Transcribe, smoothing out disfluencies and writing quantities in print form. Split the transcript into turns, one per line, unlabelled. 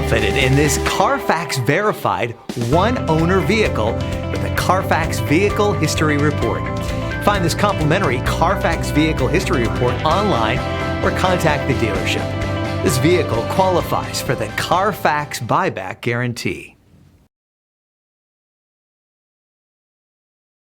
outfitted in this Carfax verified one-owner vehicle with a Carfax Vehicle History Report. Find this complimentary Carfax Vehicle History Report online or contact the dealership. This vehicle qualifies for the Carfax Buyback Guarantee.